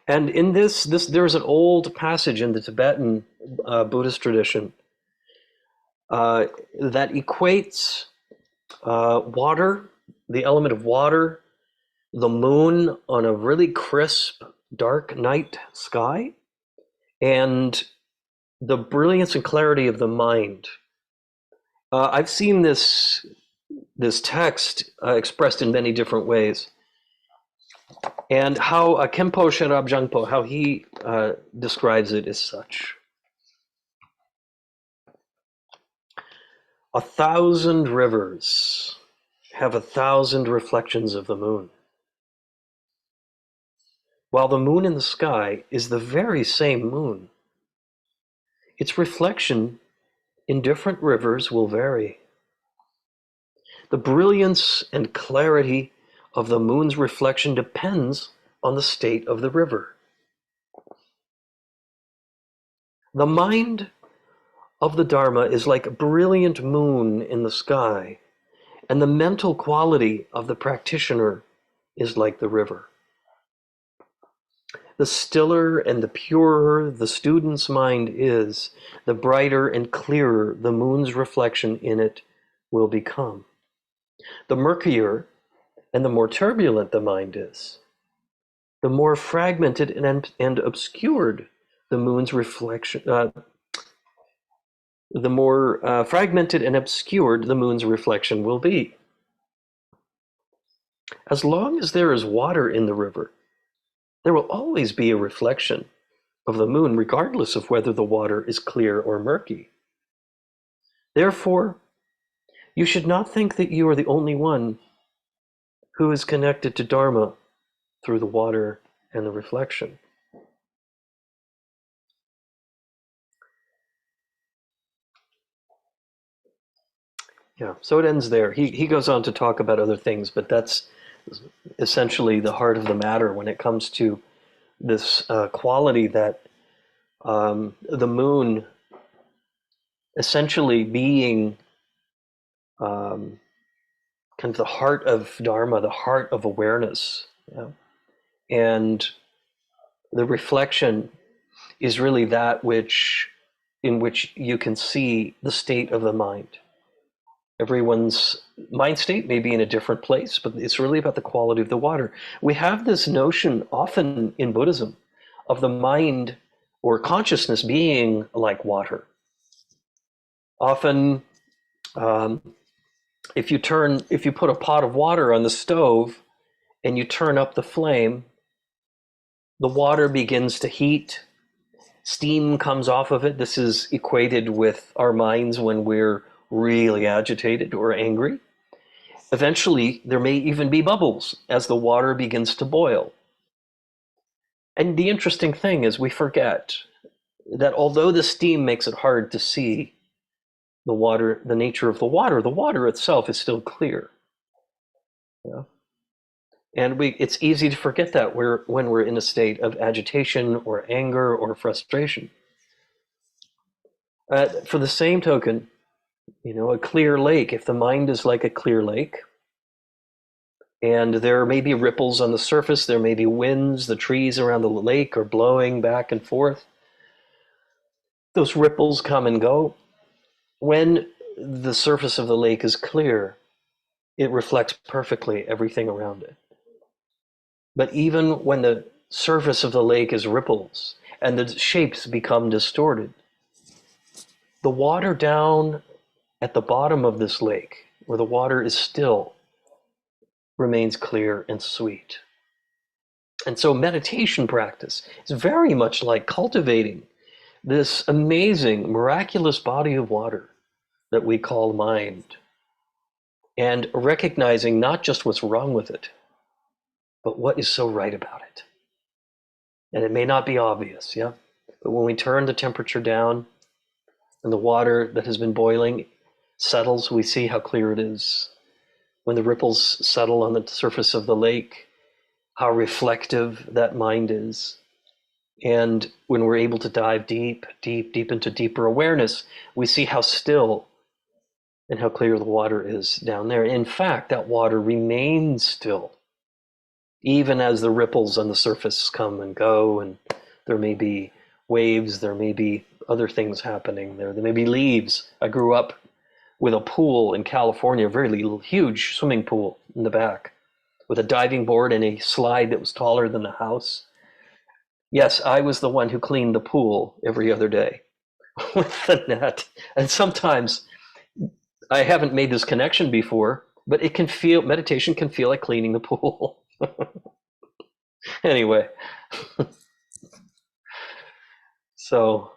And in this there's an old passage in the Tibetan Buddhist tradition that equates water, the element of water, the moon on a really crisp, dark night sky, and the brilliance and clarity of the mind. I've seen this text expressed in many different ways, and how Khenpo Sherab Zhangpo, how he describes it as such: 1,000 rivers have 1,000 reflections of the moon, while the moon in the sky is the very same moon. Its reflection in different rivers will vary. The brilliance and clarity of the moon's reflection depends on the state of the river. The mind of the Dharma is like a brilliant moon in the sky, and the mental quality of the practitioner is like the river. The stiller and the purer the student's mind is, the brighter and clearer the moon's reflection in it will become. The murkier and the more turbulent the mind is, the more fragmented and obscured the moon's reflection, the more fragmented and obscured the moon's reflection will be. As long as there is water in the river, there will always be a reflection of the moon, regardless of whether the water is clear or murky. Therefore, you should not think that you are the only one who is connected to Dharma through the water and the reflection. Yeah, so it ends there. He goes on to talk about other things, but that's essentially the heart of the matter when it comes to this quality that the moon essentially being kind of the heart of Dharma, the heart of awareness. Yeah? And the reflection is really that which in which you can see the state of the mind. Everyone's mind state may be in a different place, but it's really about the quality of the water. We have this notion often in Buddhism of the mind or consciousness being like water. Often, if you put a pot of water on the stove and you turn up the flame, the water begins to heat, steam comes off of it. This is equated with our minds when we're really agitated or angry. Eventually, there may even be bubbles as the water begins to boil. And the interesting thing is we forget that although the steam makes it hard to see the water, the nature of the water itself is still clear. Yeah? And it's easy to forget that when we're in a state of agitation or anger or frustration. For the same token, a clear lake, if the mind is like a clear lake, and there may be ripples on the surface, there may be winds, the trees around the lake are blowing back and forth. Those ripples come and go. When the surface of the lake is clear, it reflects perfectly everything around it. But even when the surface of the lake is ripples and the shapes become distorted, the water down at the bottom of this lake, where the water is still, remains clear and sweet. And so meditation practice is very much like cultivating this amazing, miraculous body of water that we call mind, and recognizing not just what's wrong with it, but what is so right about it. And it may not be obvious, yeah? But when we turn the temperature down and the water that has been boiling settles, we see how clear it is. When the ripples settle on the surface of the lake, how reflective that mind is. And when we're able to dive deep into deeper awareness, we see how still and how clear the water is down there. In fact, that water remains still even as the ripples on the surface come and go, and there may be waves, there may be other things happening there. There may be leaves. I grew up with a pool in California, a very huge swimming pool in the back, with a diving board and a slide that was taller than the house. Yes, I was the one who cleaned the pool every other day with the net. And sometimes I haven't made this connection before, but meditation can feel like cleaning the pool. Anyway, so